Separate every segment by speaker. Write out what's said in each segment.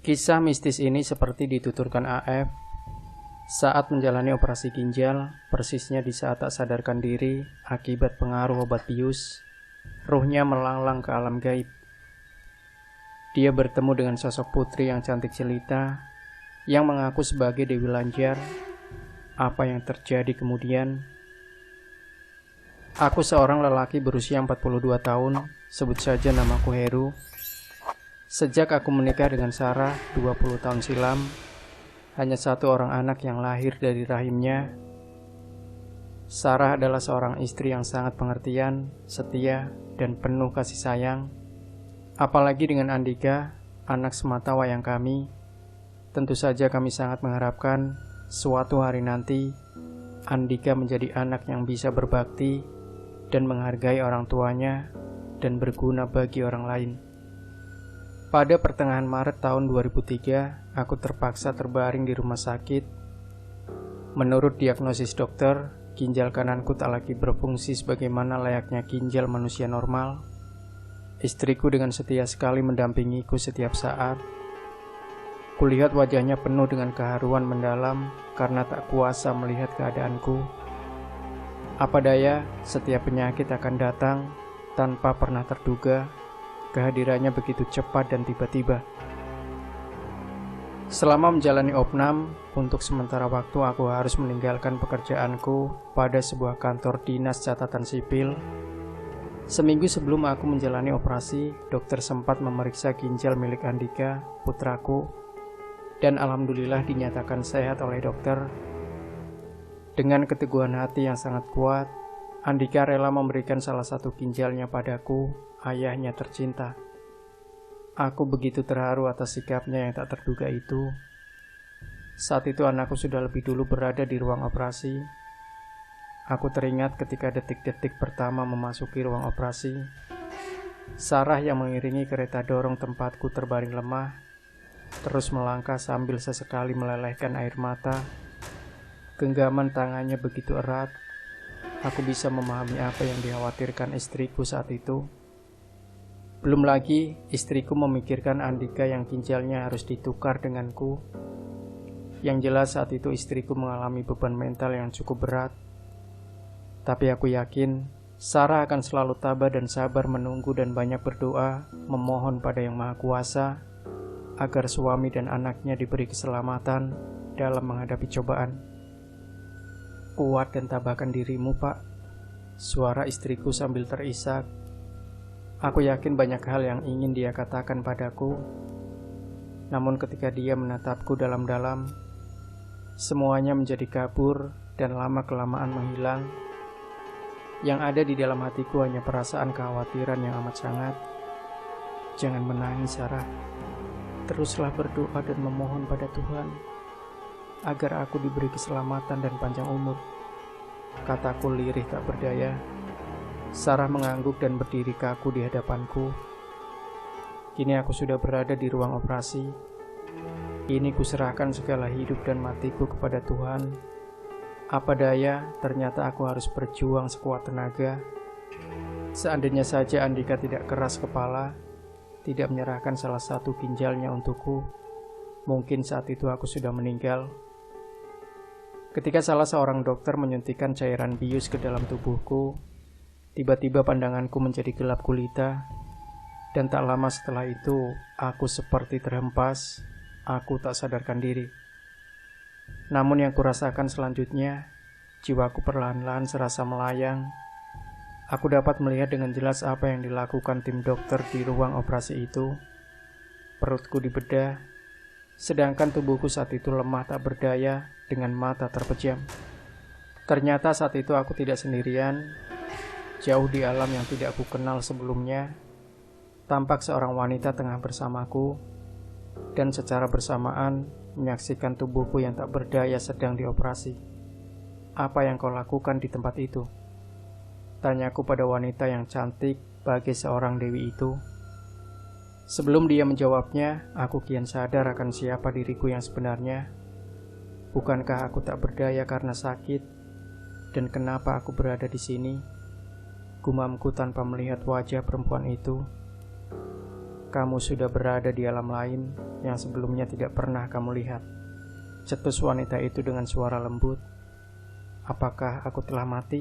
Speaker 1: Kisah mistis ini seperti dituturkan AF saat menjalani operasi ginjal, persisnya di saat tak sadarkan diri akibat pengaruh obat bius, ruhnya melanglang ke alam gaib. Dia bertemu dengan sosok putri yang cantik jelita, yang mengaku sebagai Dewi Lanjar. Apa yang terjadi kemudian? Aku seorang lelaki berusia 42 tahun, sebut saja namaku Heru. Sejak aku menikah dengan Sarah 20 tahun silam, hanya satu orang anak yang lahir dari rahimnya. Sarah adalah seorang istri yang sangat pengertian, setia, dan penuh kasih sayang. Apalagi dengan Andika, anak semata wayang kami. Tentu saja kami sangat mengharapkan suatu hari nanti Andika menjadi anak yang bisa berbakti dan menghargai orang tuanya dan berguna bagi orang lain. Pada pertengahan Maret tahun 2003, aku terpaksa terbaring di rumah sakit. Menurut diagnosis dokter, ginjal kananku tak lagi berfungsi sebagaimana layaknya ginjal manusia normal. Istriku dengan setia sekali mendampingiku setiap saat. Kulihat wajahnya penuh dengan keharuan mendalam karena tak kuasa melihat keadaanku. Apa daya, setiap penyakit akan datang tanpa pernah terduga. Kehadirannya begitu cepat dan tiba-tiba. Selama menjalani opnam, untuk sementara waktu aku harus meninggalkan pekerjaanku pada sebuah kantor dinas catatan sipil. Seminggu sebelum aku menjalani operasi, dokter sempat memeriksa ginjal milik Andika, putraku, dan alhamdulillah dinyatakan sehat oleh dokter. Dengan keteguhan hati yang sangat kuat, Andika rela memberikan salah satu ginjalnya padaku, ayahnya tercinta. Aku begitu terharu atas sikapnya yang tak terduga itu. Saat itu anakku sudah lebih dulu berada di ruang operasi. Aku teringat ketika detik-detik pertama memasuki ruang operasi. Sarah yang mengiringi kereta dorong tempatku terbaring lemah, terus melangkah sambil sesekali melelehkan air mata. Genggaman tangannya begitu erat. Aku bisa memahami apa yang dikhawatirkan istriku saat itu. Belum lagi istriku memikirkan Andika yang ginjalnya harus ditukar denganku. Yang jelas saat itu istriku mengalami beban mental yang cukup berat. Tapi aku yakin Sarah akan selalu tabah dan sabar menunggu dan banyak berdoa, memohon pada Yang Maha Kuasa agar suami dan anaknya diberi keselamatan dalam menghadapi cobaan. Kuat dan tabahkan dirimu, Pak, suara istriku sambil terisak. Aku yakin banyak hal yang ingin dia katakan padaku. Namun ketika dia menatapku dalam-dalam, semuanya menjadi kabur dan lama-kelamaan menghilang. Yang ada di dalam hatiku hanya perasaan kekhawatiran yang amat sangat. Jangan menangis, Sarah. Teruslah berdoa dan memohon pada Tuhan agar aku diberi keselamatan dan panjang umur, kataku lirih tak berdaya. Sarah mengangguk dan berdiri kaku di hadapanku. Kini aku sudah berada di ruang operasi. Kini kuserahkan segala hidup dan matiku kepada Tuhan. Apa daya, ternyata aku harus berjuang sekuat tenaga. Seandainya saja Andika tidak keras kepala, tidak menyerahkan salah satu ginjalnya untukku, mungkin saat itu aku sudah meninggal. Ketika salah seorang dokter menyuntikkan cairan bius ke dalam tubuhku, tiba-tiba pandanganku menjadi gelap gulita, dan tak lama setelah itu, aku seperti terhempas, aku tak sadarkan diri. Namun yang kurasakan selanjutnya, jiwaku perlahan-lahan serasa melayang. Aku dapat melihat dengan jelas apa yang dilakukan tim dokter di ruang operasi itu. Perutku dibedah, sedangkan tubuhku saat itu lemah tak berdaya dengan mata terpejam. Ternyata saat itu aku tidak sendirian. Jauh di alam yang tidak aku kenal sebelumnya, tampak seorang wanita tengah bersamaku, dan secara bersamaan menyaksikan tubuhku yang tak berdaya sedang dioperasi. Apa yang kau lakukan di tempat itu? Tanyaku pada wanita yang cantik bagai seorang dewi itu. Sebelum dia menjawabnya, aku kian sadar akan siapa diriku yang sebenarnya. Bukankah aku tak berdaya karena sakit? Dan kenapa aku berada di sini? Gumamku tanpa melihat wajah perempuan itu. kamu sudah berada di alam lain yang sebelumnya tidak pernah kamu lihat? Cetus wanita itu dengan suara lembut. Apakah aku telah mati?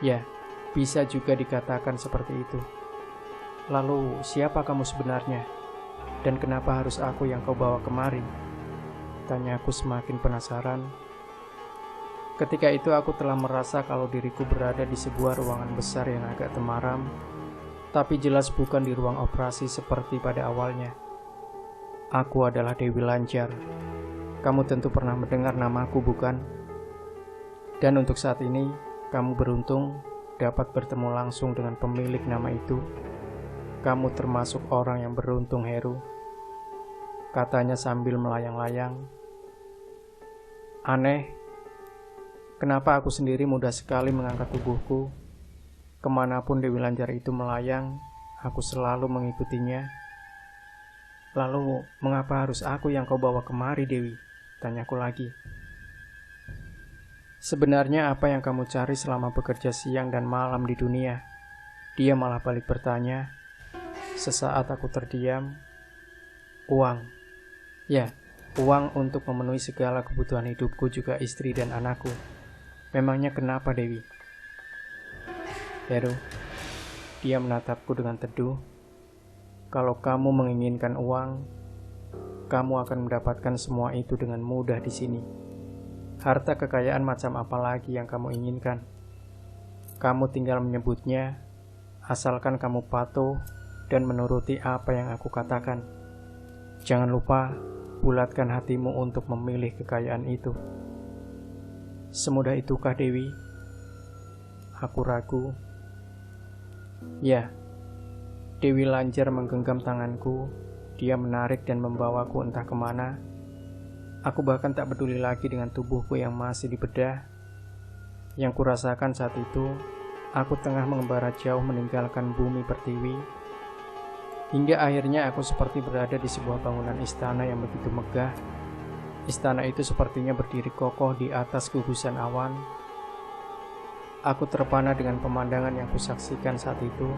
Speaker 1: Ya, bisa juga dikatakan seperti itu. Lalu, siapa kamu sebenarnya? Dan kenapa harus aku yang kau bawa kemari? Tanyaku semakin penasaran. Ketika itu aku telah merasa kalau diriku berada di sebuah ruangan besar yang agak temaram, tapi jelas bukan di ruang operasi seperti pada awalnya. Aku adalah Dewi Lanjar. Kamu tentu pernah mendengar namaku, bukan? Dan untuk saat ini, kamu beruntung dapat bertemu langsung dengan pemilik nama itu. Kamu termasuk orang yang beruntung, Heru. Katanya sambil melayang-layang. Aneh, kenapa aku sendiri mudah sekali mengangkat tubuhku? Kemanapun Dewi Lanjar itu melayang, aku selalu mengikutinya. Lalu, mengapa harus aku yang kau bawa kemari, Dewi? Tanyaku lagi. Sebenarnya apa yang kamu cari selama bekerja siang dan malam di dunia? Dia malah balik bertanya. Sesaat aku terdiam. Uang. Ya, uang untuk memenuhi segala kebutuhan hidupku, juga istri dan anakku. Memangnya kenapa, Dewi? Heru, dia menatapku dengan teduh. Kalau kamu menginginkan uang, kamu akan mendapatkan semua itu dengan mudah di sini. Harta kekayaan macam apa lagi yang kamu inginkan? Kamu tinggal menyebutnya, asalkan kamu patuh dan menuruti apa yang aku katakan. Jangan lupa, bulatkan hatimu untuk memilih kekayaan itu. Semudah itukah, Dewi? Aku ragu. Ya, Dewi Lanjar menggenggam tanganku. Dia menarik dan membawaku entah kemana. Aku bahkan tak peduli lagi dengan tubuhku yang masih dibedah. Yang kurasakan saat itu, aku tengah mengembara jauh meninggalkan bumi pertiwi. Hingga akhirnya aku seperti berada di sebuah bangunan istana yang begitu megah. Istana itu sepertinya berdiri kokoh di atas gugusan awan. Aku terpana dengan pemandangan yang kusaksikan saat itu.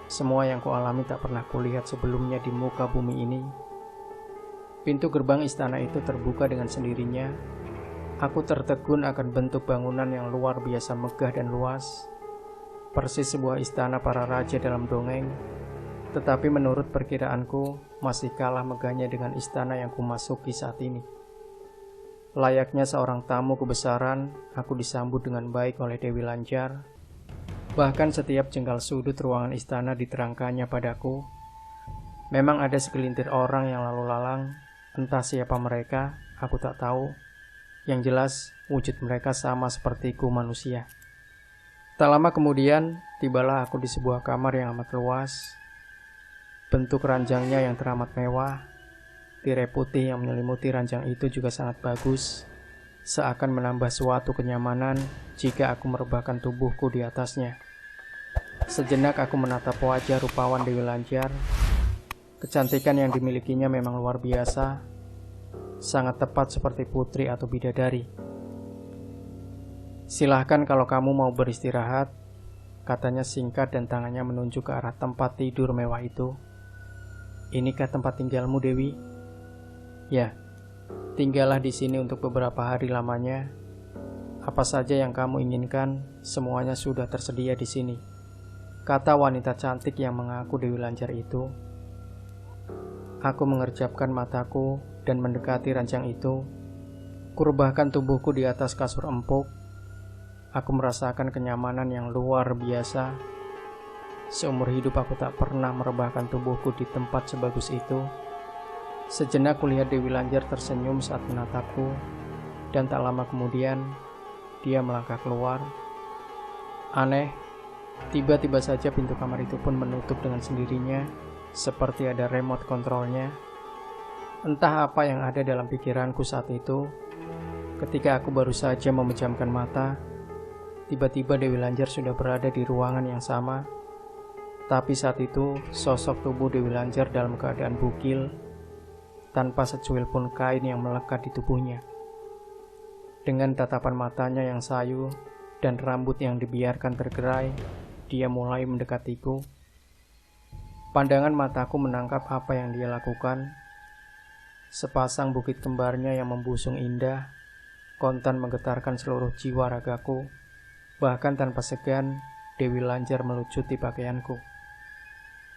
Speaker 1: Semua yang kualami tak pernah kulihat sebelumnya di muka bumi ini. Pintu gerbang istana itu terbuka dengan sendirinya. Aku tertegun akan bentuk bangunan yang luar biasa megah dan luas. Persis sebuah istana para raja dalam dongeng. Tetapi menurut perkiraanku, masih kalah megahnya dengan istana yang kumasuki saat ini. Layaknya seorang tamu kebesaran, aku disambut dengan baik oleh Dewi Lanjar. Bahkan setiap jengkal sudut ruangan istana diterangkannya padaku. Memang ada segelintir orang yang lalu lalang, entah siapa mereka, aku tak tahu. Yang jelas, wujud mereka sama sepertiku manusia. Tak lama kemudian, tibalah aku di sebuah kamar yang amat luas. Bentuk ranjangnya yang teramat mewah. Tirai putih yang menyelimuti ranjang itu juga sangat bagus, seakan menambah suatu kenyamanan jika aku merebahkan tubuhku di atasnya. Sejenak aku menatap wajah rupawan Dewi Lanjar. Kecantikan yang dimilikinya memang luar biasa, sangat tepat seperti putri atau bidadari. Silahkan kalau kamu mau beristirahat, katanya singkat dan tangannya menunjuk ke arah tempat tidur mewah itu. Inikah tempat tinggalmu, Dewi? Ya, tinggallah di sini untuk beberapa hari lamanya. Apa saja yang kamu inginkan, semuanya sudah tersedia di sini, kata wanita cantik yang mengaku Dewi Lanjar itu. Aku mengerjapkan mataku dan mendekati ranjang itu. Kurebahkan tubuhku di atas kasur empuk. Aku merasakan kenyamanan yang luar biasa. Seumur hidup aku tak pernah merebahkan tubuhku di tempat sebagus itu. Sejenak kulihat Dewi Lanjar tersenyum saat menatapku, dan tak lama kemudian dia melangkah keluar. Aneh, tiba-tiba saja pintu kamar itu pun menutup dengan sendirinya, seperti ada remote kontrolnya. Entah apa yang ada dalam pikiranku saat itu. Ketika aku baru saja memejamkan mata, tiba-tiba Dewi Lanjar sudah berada di ruangan yang sama. Tapi saat itu, sosok tubuh Dewi Lanjar dalam keadaan bugil, tanpa secuil pun kain yang melekat di tubuhnya. Dengan tatapan matanya yang sayu dan rambut yang dibiarkan tergerai, dia mulai mendekatiku. Pandangan mataku menangkap apa yang dia lakukan. Sepasang bukit kembarnya yang membusung indah, kontan menggetarkan seluruh jiwa ragaku. Bahkan tanpa segan, Dewi Lanjar melucuti pakaianku.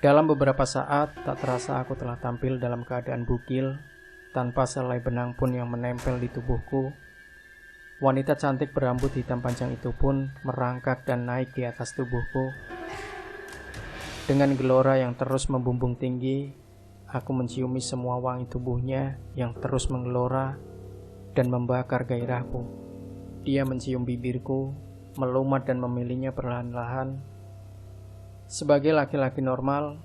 Speaker 1: Dalam beberapa saat, tak terasa aku telah tampil dalam keadaan bugil, tanpa selai benang pun yang menempel di tubuhku. Wanita cantik berambut hitam panjang itu pun merangkak dan naik di atas tubuhku. Dengan gelora yang terus membumbung tinggi, aku menciumi semua wangi tubuhnya yang terus menggelora dan membakar gairahku. Dia mencium bibirku, melumat dan memilihnya perlahan-lahan. Sebagai laki-laki normal,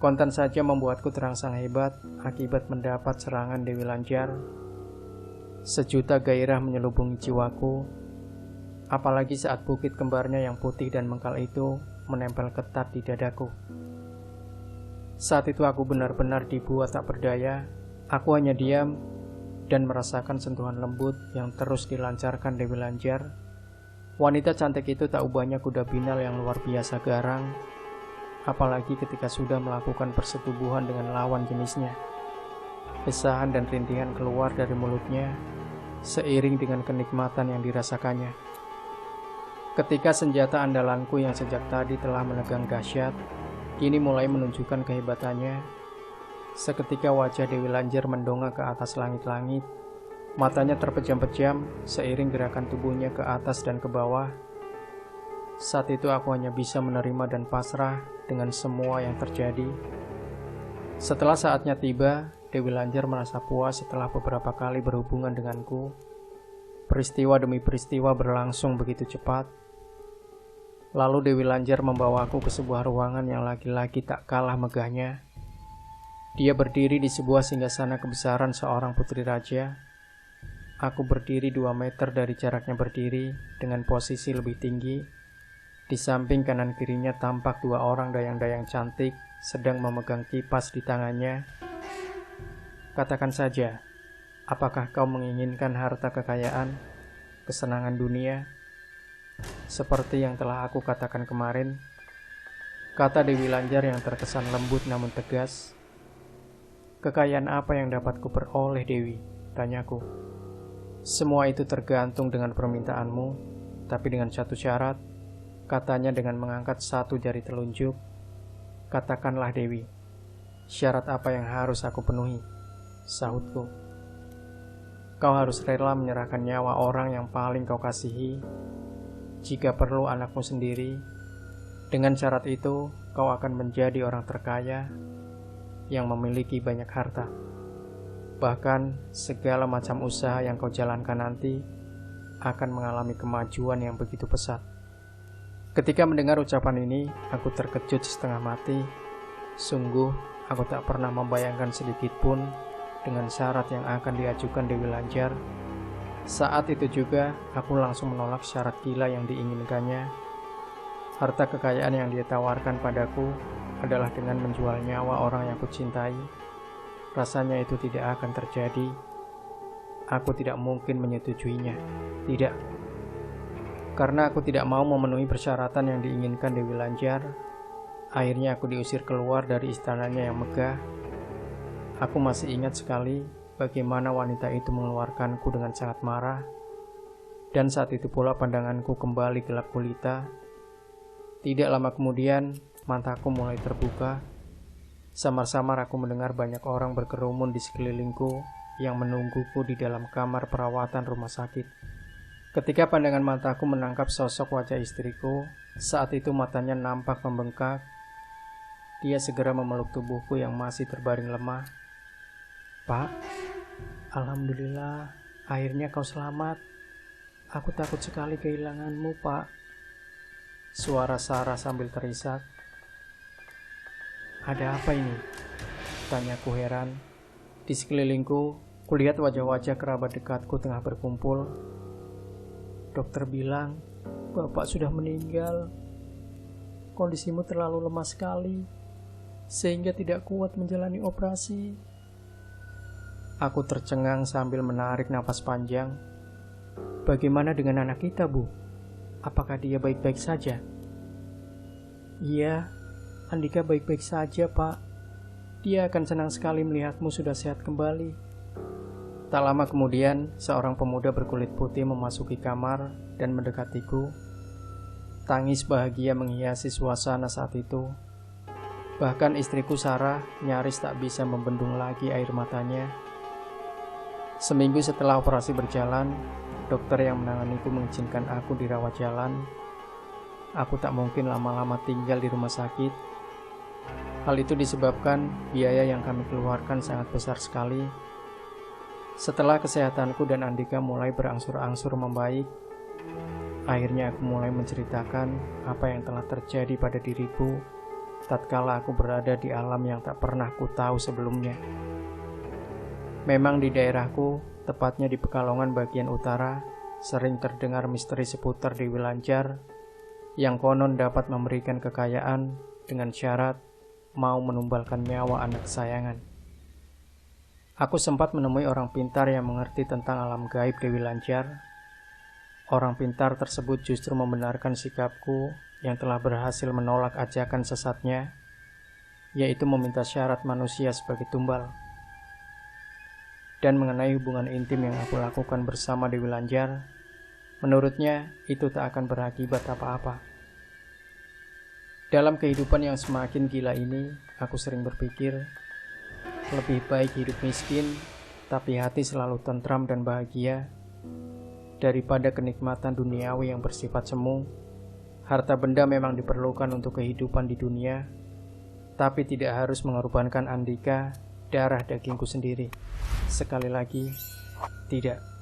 Speaker 1: kontan saja membuatku terangsang hebat akibat mendapat serangan Dewi Lanjar. Sejuta gairah menyelubungi jiwaku, apalagi saat bukit kembarnya yang putih dan mengkal itu menempel ketat di dadaku. Saat itu aku benar-benar dibuat tak berdaya. Aku hanya diam dan merasakan sentuhan lembut yang terus dilancarkan Dewi Lanjar. Wanita cantik itu tak ubahnya kuda binal yang luar biasa garang, apalagi ketika sudah melakukan persetubuhan dengan lawan jenisnya. Desahan dan rintihan keluar dari mulutnya, seiring dengan kenikmatan yang dirasakannya. Ketika senjata andalanku yang sejak tadi telah menegang dahsyat, kini mulai menunjukkan kehebatannya. Seketika wajah Dewi Lanjar mendongak ke atas langit-langit. Matanya terpejam-pejam seiring gerakan tubuhnya ke atas dan ke bawah. Saat itu aku hanya bisa menerima dan pasrah dengan semua yang terjadi. Setelah saatnya tiba, Dewi Lanjar merasa puas setelah beberapa kali berhubungan denganku. Peristiwa demi peristiwa berlangsung begitu cepat. Lalu Dewi Lanjar membawaku ke sebuah ruangan yang lagi-lagi tak kalah megahnya. Dia berdiri di sebuah singgasana kebesaran seorang putri raja. Aku berdiri 2 meter dari jaraknya berdiri dengan posisi lebih tinggi. Di samping kanan kirinya tampak 2 orang dayang-dayang cantik sedang memegang kipas di tangannya. Katakan saja, apakah kau menginginkan harta kekayaan, kesenangan dunia? Seperti yang telah aku katakan kemarin, kata Dewi Lanjar yang terkesan lembut namun tegas. Kekayaan apa yang dapat kuperoleh, Dewi? Tanyaku. Semua itu tergantung dengan permintaanmu, tapi dengan satu syarat, katanya dengan mengangkat 1 jari telunjuk. Katakanlah, Dewi, syarat apa yang harus aku penuhi? Sahutku. Kau harus rela menyerahkan nyawa orang yang paling kau kasihi, jika perlu anakmu sendiri. Dengan syarat itu, kau akan menjadi orang terkaya yang memiliki banyak harta. Bahkan segala macam usaha yang kau jalankan nanti akan mengalami kemajuan yang begitu pesat. Ketika mendengar ucapan ini, aku terkejut setengah mati. Sungguh, aku tak pernah membayangkan sedikit pun dengan syarat yang akan diajukan Dewi Lanjar. Saat itu juga, aku langsung menolak syarat gila yang diinginkannya. Harta kekayaan yang dia tawarkan padaku adalah dengan menjual nyawa orang yang kucintai. Rasanya itu tidak akan terjadi. Aku tidak mungkin menyetujuinya. Tidak. Karena aku tidak mau memenuhi persyaratan yang diinginkan Dewi Lanjar, akhirnya aku diusir keluar dari istananya yang megah. Aku masih ingat sekali bagaimana wanita itu mengeluarkanku dengan sangat marah. Dan saat itu pula pandanganku kembali gelap gulita. Tidak lama kemudian, mataku mulai terbuka. Samar-samar aku mendengar banyak orang berkerumun di sekelilingku yang menungguku di dalam kamar perawatan rumah sakit. Ketika pandangan mataku menangkap sosok wajah istriku, saat itu matanya nampak membengkak. Dia segera memeluk tubuhku yang masih terbaring lemah. Pak, alhamdulillah, akhirnya kau selamat. Aku takut sekali kehilanganmu, Pak. Suara Sarah sambil terisak. Ada apa ini? Tanyaku heran. Di sekelilingku, kulihat wajah-wajah kerabat dekatku tengah berkumpul. Dokter bilang, Bapak sudah meninggal. Kondisimu terlalu lemah sekali, sehingga tidak kuat menjalani operasi. Aku tercengang sambil menarik napas panjang. Bagaimana dengan anak kita, Bu? Apakah dia baik-baik saja? Iya, Andika baik-baik saja, Pak. Dia akan senang sekali melihatmu sudah sehat kembali. Tak lama kemudian, seorang pemuda berkulit putih memasuki kamar dan mendekatiku. Tangis bahagia menghiasi suasana saat itu. Bahkan istriku Sarah nyaris tak bisa membendung lagi air matanya. Seminggu setelah operasi berjalan, dokter yang menanganiku mengizinkan aku dirawat jalan. Aku tak mungkin lama-lama tinggal di rumah sakit. Hal itu disebabkan biaya yang kami keluarkan sangat besar sekali. Setelah kesehatanku dan Andika mulai berangsur-angsur membaik, akhirnya aku mulai menceritakan apa yang telah terjadi pada diriku tatkala aku berada di alam yang tak pernah ku tahu sebelumnya. Memang di daerahku, tepatnya di Pekalongan bagian utara, sering terdengar misteri seputar Dewi Lancar yang konon dapat memberikan kekayaan dengan syarat mau menumbalkan nyawa anak kesayangan. Aku sempat menemui orang pintar yang mengerti tentang alam gaib Dewi Lancar. Orang pintar tersebut justru membenarkan sikapku yang telah berhasil menolak ajakan sesatnya, yaitu meminta syarat manusia sebagai tumbal. Dan mengenai hubungan intim yang aku lakukan bersama Dewi Lancar, menurutnya itu tak akan berakibat apa-apa. Dalam kehidupan yang semakin gila ini, aku sering berpikir, lebih baik hidup miskin, tapi hati selalu tentram dan bahagia, daripada kenikmatan duniawi yang bersifat semu. Harta benda memang diperlukan untuk kehidupan di dunia, tapi tidak harus mengorbankan Andika, darah dagingku sendiri. Sekali lagi, tidak.